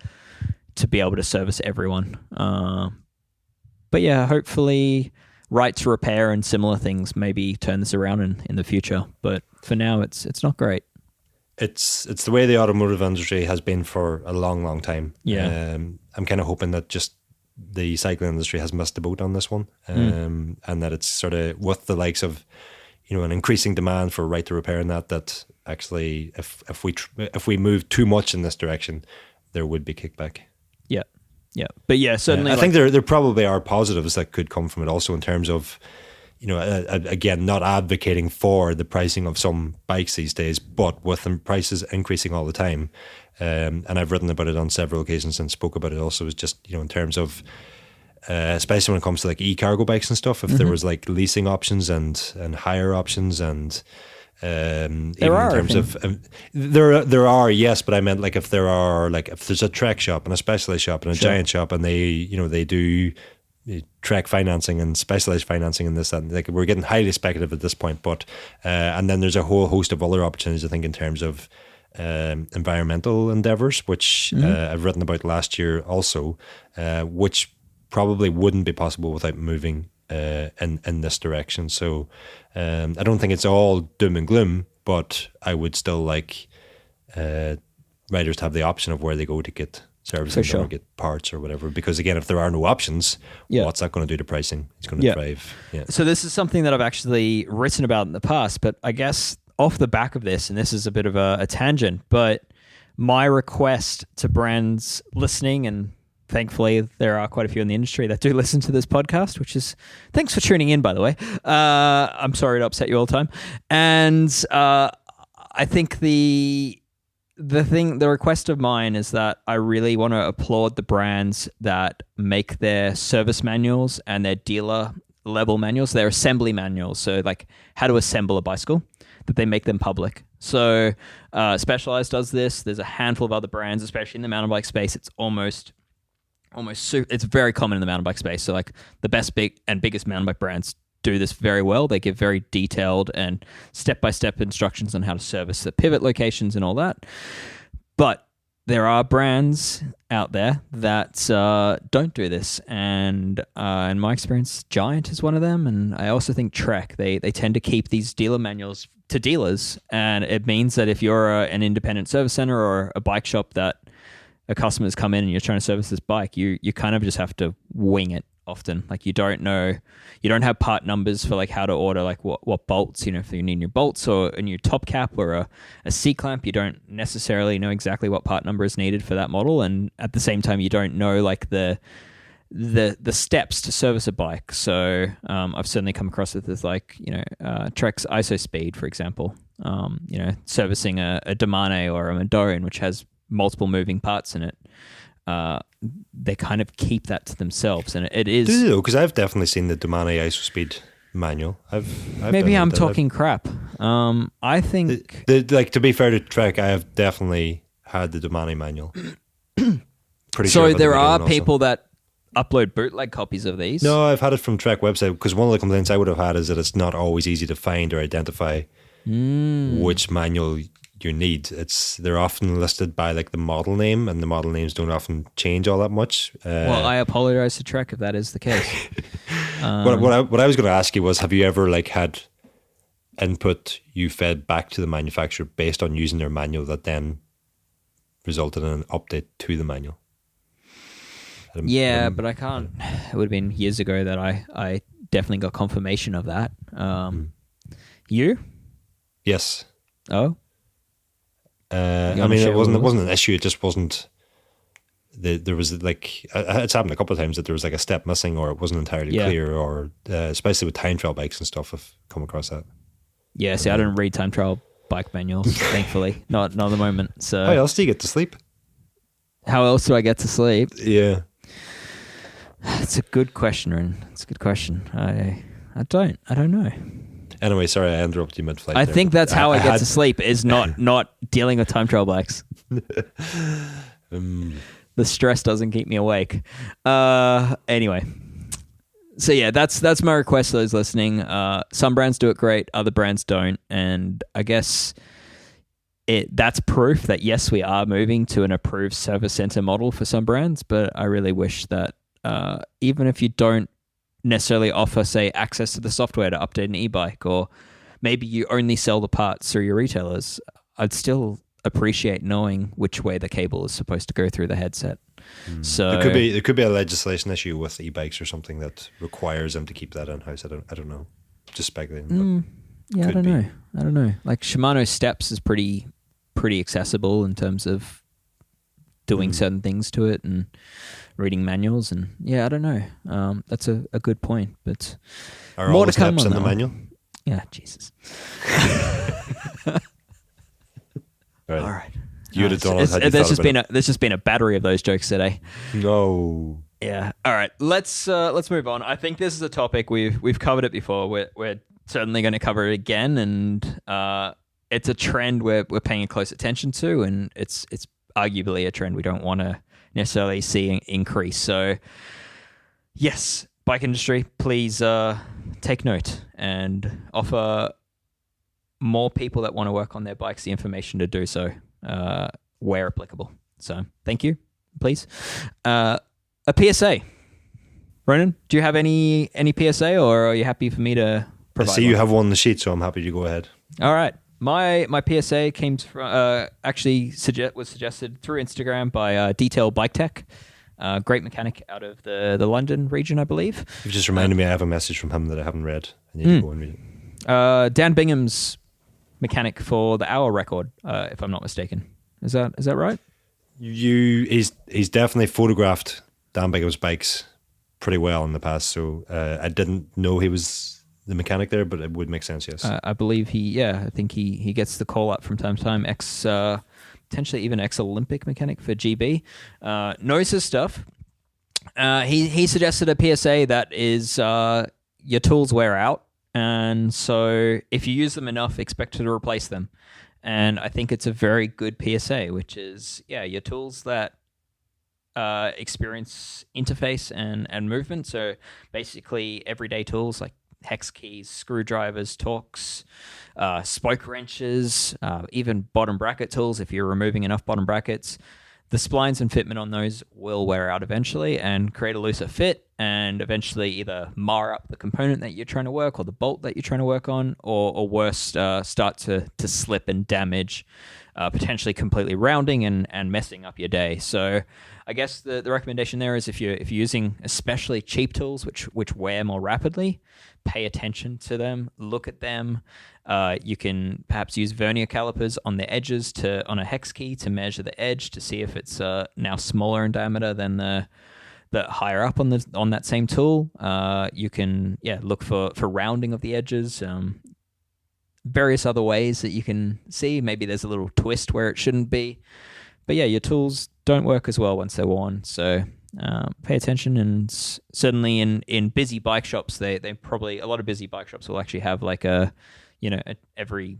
be able to service everyone. But hopefully, right to repair and similar things maybe turn this around in the future. But for now, it's not great. It's the way the automotive industry has been for a long, long time. Yeah, I'm kind of hoping that just the cycling industry has missed the boat on this one, and that it's sort of with the likes of an increasing demand for right to repair and that actually if we move too much in this direction, there would be kickback. But certainly I think there probably are positives that could come from it also, in terms of again, not advocating for the pricing of some bikes these days, but with the prices increasing all the time. And I've written about it on several occasions and spoke about it also, is just, in terms of, especially when it comes to like e-cargo bikes and stuff, if there was like leasing options and hire options and, even in terms of, there are, yes, but I meant like if there's a Trek shop and a Specialized shop and a Giant shop, and they do Trek financing and Specialized financing and this, and like we're getting highly speculative at this point, but and then there's a whole host of other opportunities, I think, in terms of environmental endeavors, which I've written about last year also, which probably wouldn't be possible without moving in this direction. So I don't think it's all doom and gloom, but I would still like riders to have the option of where they go to get servicing or get parts or whatever, because again, if there are no options, what's that going to do to pricing? It's going to drive. So this is something that I've actually written about in the past, but I guess off the back of this, and this is a bit of a tangent, but my request to brands listening, and thankfully there are quite a few in the industry that do listen to this podcast, which is, thanks for tuning in, by the way. I'm sorry to upset you all the time. And I think the request of mine is that I really want to applaud the brands that make their service manuals and their dealer level manuals, their assembly manuals, so like how to assemble a bicycle, that they make them public. So Specialized does this. There's a handful of other brands, especially in the mountain bike space. It's it's very common in the mountain bike space. So like the biggest mountain bike brands do this very well. They give very detailed and step-by-step instructions on how to service the pivot locations and all that. But there are brands out there that don't do this, and in my experience, Giant is one of them, and I also think Trek. They tend to keep these dealer manuals to dealers, and it means that if you're an independent service center or a bike shop that a customer's come in and you're trying to service this bike, you kind of just have to wing it often. Like you don't have part numbers for like how to order like what bolts, if you need new bolts or a new top cap or a C-clamp, you don't necessarily know exactly what part number is needed for that model. And at the same time, you don't know like the the steps to service a bike. So I've certainly come across it with Trek's ISO speed, for example. Servicing a Domane or a Madone, which has multiple moving parts in it. They kind of keep that to themselves, and it is. Do they, because I've definitely seen the Domane ISO speed manual. Maybe I'm talking crap. I think to be fair to Trek, I have definitely had the Domane manual. Pretty sure. So there are people that upload bootleg copies of these. No, I've had it from Trek website, because one of the complaints I would have had is that it's not always easy to find or identify which manual you need. They're often listed by like the model name, and the model names don't often change all that much. Well, I apologize to Trek if that is the case. What I was going to ask you was, have you ever had input you fed back to the manufacturer based on using their manual that then resulted in an update to the manual? Yeah, but I can't. It would have been years ago that I definitely got confirmation of that. You? Yes. Oh. It wasn't an issue. It just wasn't. There was it's happened a couple of times that there was a step missing, or it wasn't entirely clear, or especially with time trial bikes and stuff. I've come across that. Yeah, see, I didn't read time trial bike manuals, thankfully. Not at the moment. So how else do you get to sleep? How else do I get to sleep? Yeah, it's a good question, Ren. It's a good question. I don't know. Anyway, sorry, I interrupted you mid-flight. I think that's how I get to sleep, is not dealing with time trial bikes. The stress doesn't keep me awake. Anyway. So yeah, that's my request to those listening. Some brands do it great, other brands don't. And I guess that's proof that, yes, we are moving to an approved service center model for some brands, but I really wish that even if you don't necessarily offer, say, access to the software to update an e-bike, or maybe you only sell the parts through your retailers, I'd still appreciate knowing which way the cable is supposed to go through the headset. So there could be a legislation issue with e-bikes or something that requires them to keep that in-house. I don't know. Just speculating. Yeah, I don't know. Like Shimano Steps is pretty accessible in terms of doing certain things to it and reading manuals, and yeah, I don't know. That's a good point, but are more all the steps in the manual? Yeah, Jesus. All right. You'd have done it. There's just been a battery of those jokes today. No. Yeah. All right. Let's move on. I think this is a topic we've covered it before. We're certainly going to cover it again, and it's a trend we're paying close attention to, and it's arguably a trend we don't want to necessarily see increase. So, yes, bike industry, please take note and offer more people that want to work on their bikes the information to do so where applicable. So, thank you, please. A PSA. Ronan, do you have any PSA, or are you happy for me to provide? I see you have one on the sheet, so I'm happy to go ahead. All right. My PSA came from was suggested through Instagram by Detail Bike Tech, great mechanic out of the London region, I believe. You've just reminded me I have a message from him that I haven't read. I need to go and read it. Dan Bingham's mechanic for the hour record, if I'm not mistaken. Is that right? He's definitely photographed Dan Bingham's bikes pretty well in the past, so I didn't know he was the mechanic there, but it would make sense, yes. I believe I think he gets the call up from time to time, potentially even ex-Olympic mechanic for GB, knows his stuff. He suggested a PSA that is your tools wear out, and so if you use them enough, expect to replace them. And I think it's a very good PSA, which is, your tools that experience interface and movement, so basically everyday tools like hex keys, screwdrivers, torques, spoke wrenches, even bottom bracket tools. If you're removing enough bottom brackets, the splines and fitment on those will wear out eventually and create a looser fit, and eventually either mar up the component that you're trying to work or the bolt that you're trying to work on, or worse, start to slip and damage, potentially completely rounding and messing up your day. So I guess the recommendation there is if you're using especially cheap tools which wear more rapidly, pay attention to them, look at them. You can perhaps use vernier calipers on the edges on a hex key to measure the edge to see if it's now smaller in diameter than that higher up on that same tool. You can look for rounding of the edges. Various other ways that you can see. Maybe there's a little twist where it shouldn't be. But yeah, your tools don't work as well once they're worn. So pay attention. And certainly in busy bike shops, they probably, a lot of busy bike shops will actually have like every,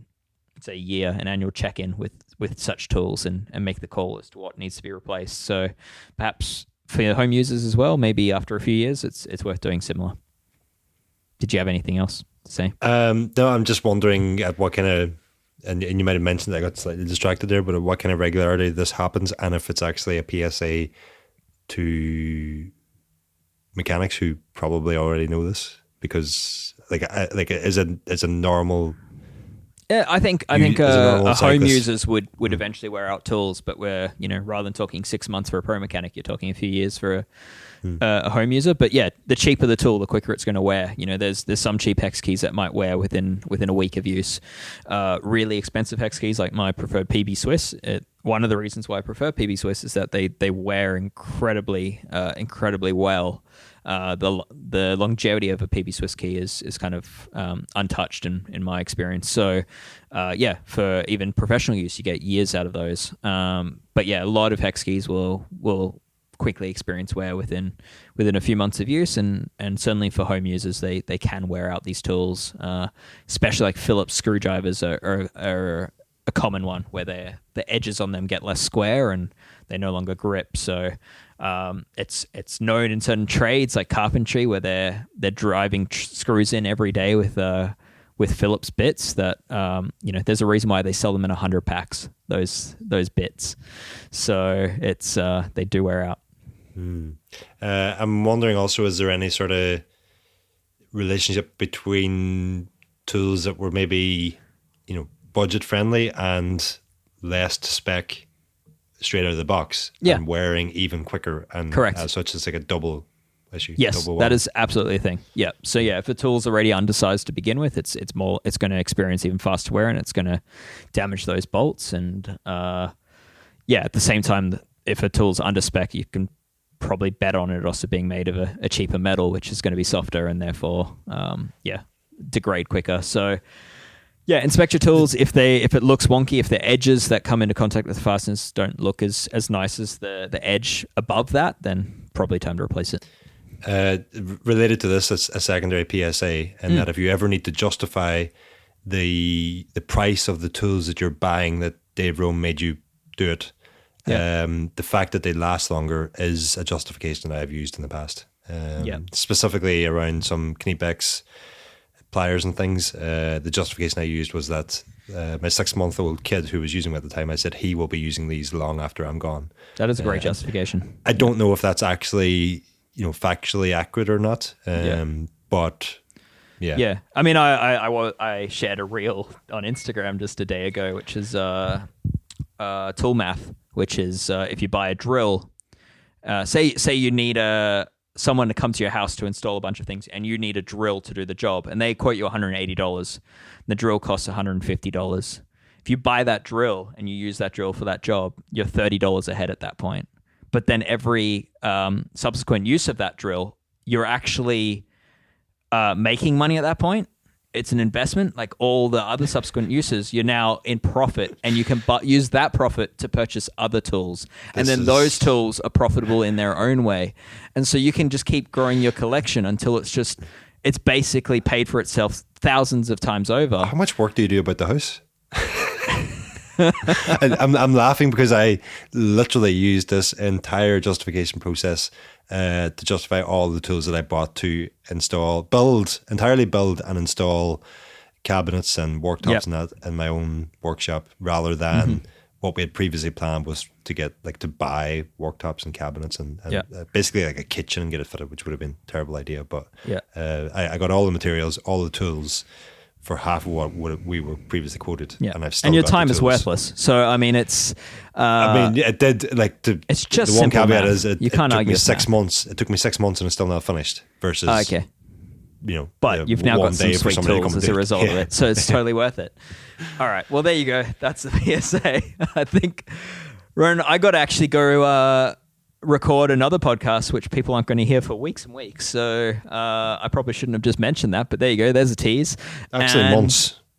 say, year, an annual check-in with such tools and make the call as to what needs to be replaced. So perhaps for your home users as well, maybe after a few years, it's worth doing similar. Did you have anything else to say? No, I'm just wondering at what kind of, and you might have mentioned that I got slightly distracted there, but at what kind of regularity this happens, and if it's actually a PSA to mechanics who probably already know this, because is a normal. Yeah, I think a home users would eventually wear out tools, but we're rather than talking 6 months for a pro mechanic, you're talking a few years for a home user. But yeah, the cheaper the tool, the quicker it's going to wear. There's some cheap hex keys that might wear within a week of use. Really expensive hex keys, like my preferred PB Swiss. One of the reasons why I prefer PB Swiss is that they wear incredibly well. The longevity of a PB Swiss key is kind of untouched in my experience. So for even professional use, you get years out of those. But yeah, a lot of hex keys will quickly experience wear within a few months of use, and certainly for home users, they can wear out these tools. Especially like Phillips screwdrivers are a common one where the edges on them get less square and they no longer grip. So it's known in certain trades like carpentry where they're driving screws in every day with Phillips bits that there's a reason why they sell them in 100 packs, those bits. So it's they do wear out. I'm wondering also, is there any sort of relationship between tools that were maybe budget friendly and less to spec straight out of the box, and wearing even quicker, and correct, such as like a double issue? Yes, that is absolutely a thing. Yeah. So yeah, if a tool's already undersized to begin with, it's going to experience even faster wear, and it's going to damage those bolts. And at the same time, if a tool's under spec, you can probably bet on it also being made of a cheaper metal, which is going to be softer and therefore degrade quicker. So yeah, inspect your tools. If it looks wonky, if the edges that come into contact with the fasteners don't look as nice as the edge above that, then probably time to replace it. Related to this, it's a secondary PSA, and that if you ever need to justify the price of the tools that you're buying, that Dave Rome made you do it, the fact that they last longer is a justification that I've used in the past. Specifically around some Kniepex pliers and things. The justification I used was that my 6-month-old kid who was using them at the time, I said he will be using these long after I'm gone. That is a great justification. I don't know if that's actually factually accurate or not, but yeah. I mean, I shared a reel on Instagram just a day ago, which is tool math, which is if you buy a drill, say you need someone to come to your house to install a bunch of things, and you need a drill to do the job, and they quote you $180. The drill costs $150. If you buy that drill and you use that drill for that job, you're $30 ahead at that point. But then every subsequent use of that drill, you're actually making money at that point. It's an investment. Like all the other subsequent uses, you're now in profit, and you can use that profit to purchase other tools. And then those tools are profitable in their own way. And so you can just keep growing your collection until it's basically paid for itself thousands of times over. How much work do you do about the house? I'm laughing because I literally used this entire justification process to justify all the tools that I bought to entirely build and install cabinets and worktops and that in my own workshop, rather than what we had previously planned was to buy worktops and cabinets and basically like a kitchen and get it fitted, which would have been a terrible idea. But I got all the materials, all the tools for half of what we were previously quoted, and I've still and your time is worthless. So I mean, it's. It did it's just the one caveat math. Is you can't argue. It took me 6 months. It took me 6 months and it's still not finished. Versus, okay. But you've now got some sweet tools as a result of it, so it's totally worth it. All right, well there you go. That's the PSA. I think, Ronan, I got to actually go record another podcast, which people aren't going to hear for weeks and weeks. So I probably shouldn't have just mentioned that, but there you go. There's a tease. Actually,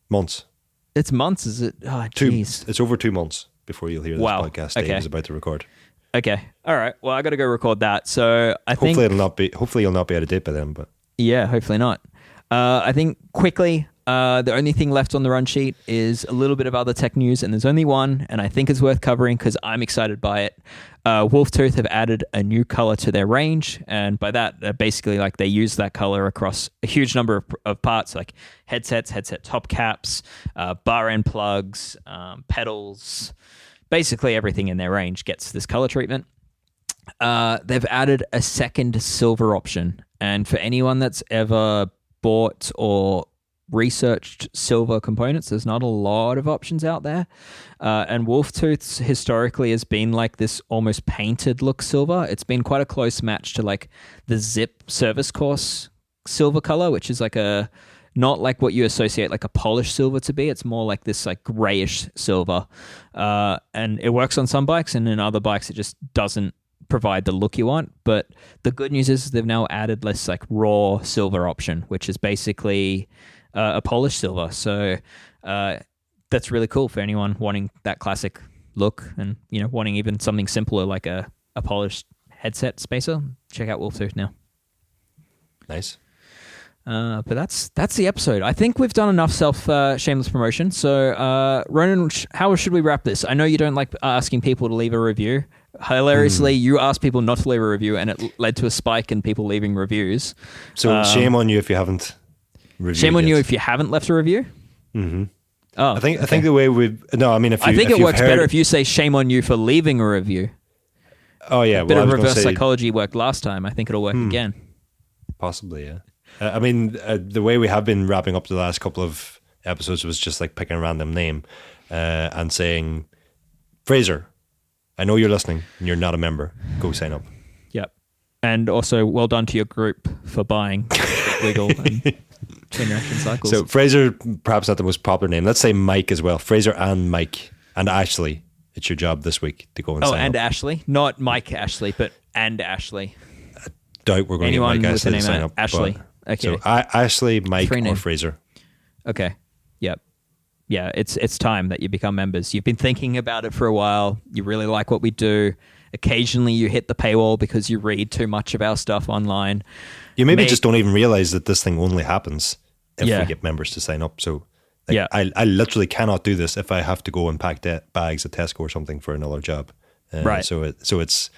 months. It's months, is it? Oh, jeez. It's over 2 months before you'll hear this podcast Dave is about to record. Okay. All right. Well, I got to go record that. So I think hopefully you'll not be out of date by then, but yeah, hopefully not. I think quickly, the only thing left on the run sheet is a little bit of other tech news, and there's only one, and I think it's worth covering because I'm excited by it. Wolftooth have added a new color to their range, and by that, basically, like they use that color across a huge number of parts, like headsets, headset top caps, bar end plugs, pedals. Basically, everything in their range gets this color treatment. They've added a second silver option, and for anyone that's ever bought or researched silver components, there's not a lot of options out there, and Wolftooth's historically has been like this almost painted look silver. It's been quite a close match to like the Zip service course silver color, which is like not like what you associate like a polished silver to be. It's more like this like grayish silver, and it works on some bikes, and in other bikes it just doesn't provide the look you want. But the good news is they've now added this like raw silver option, which is basically a polished silver. So that's really cool for anyone wanting that classic look, and wanting even something simpler like a polished headset spacer. Check out Wolftooth now. Nice. But that's the episode. I think we've done enough shameless promotion. So Ronan, how should we wrap this? I know you don't like asking people to leave a review. Hilariously, you asked people not to leave a review, and it led to a spike in people leaving reviews. So shame on you if you haven't reviewed. Shame on you if you haven't left a review. Mm-hmm. Oh, I think the way I think it works better if you say shame on you for leaving a review. Oh yeah, a bit of reverse psychology worked last time. I think it'll work again. Possibly, yeah. The way we have been wrapping up the last couple of episodes was just like picking a random name and saying, Fraser, I know you're listening and you're not a member. Go sign up. Yep. And also, well done to your group for buying Wiggle and Chain Reaction Cycles. So Fraser, perhaps not the most popular name. Let's say Mike as well. Fraser and Mike and Ashley. It's your job this week to go and sign up. Oh, and Ashley. Not Mike Ashley, but and Ashley. I doubt we're going to get Mike Ashley to sign up. Ashley. Okay. So Ashley, Mike, or Fraser. Okay. Yep. Yeah, it's time that you become members. You've been thinking about it for a while. You really like what we do. Occasionally you hit the paywall because you read too much of our stuff online. You maybe just don't even realize that this thing only happens if we get members to sign up. So I literally cannot do this if I have to go and pack bags at Tesco or something for another job. Right. So it's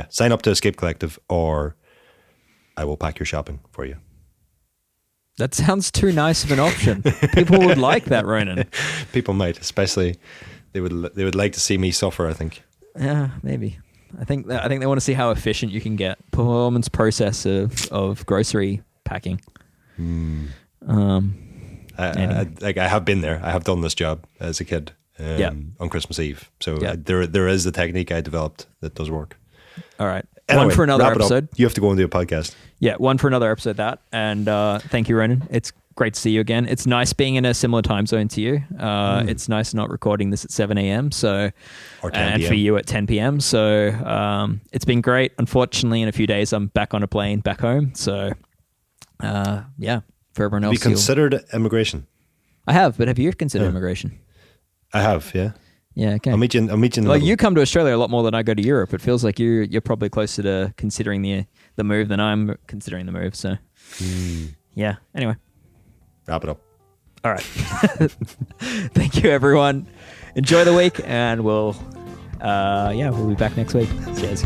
sign up to Escape Collective or I will pack your shopping for you. That sounds too nice of an option. People would like that, Ronan. People might, especially they would like to see me suffer, I think. Yeah, maybe. I think they want to see how efficient you can get. Performance process of grocery packing. Anyway. I have been there. I have done this job as a kid on Christmas Eve. So there is a technique I developed that does work. All right. Anyway, one for another episode. You have to go and do a podcast. Yeah, one for another episode and thank you, Ronan. It's great to see you again. It's nice being in a similar time zone to you. It's nice not recording this at 7 a.m. So, or 10 and PM. for you at 10 p.m. So it's been great. Unfortunately, in a few days, I'm back on a plane back home. So for everyone else. Have you considered immigration? I have, but have you considered immigration? I have, yeah. Yeah, okay. I'll meet you in the middle. You come to Australia a lot more than I go to Europe. It feels like you're probably closer to considering the move than I'm considering the move. So, yeah. Anyway. Wrap it up. All right. Thank you, everyone. Enjoy the week, and we'll be back next week. Cheers.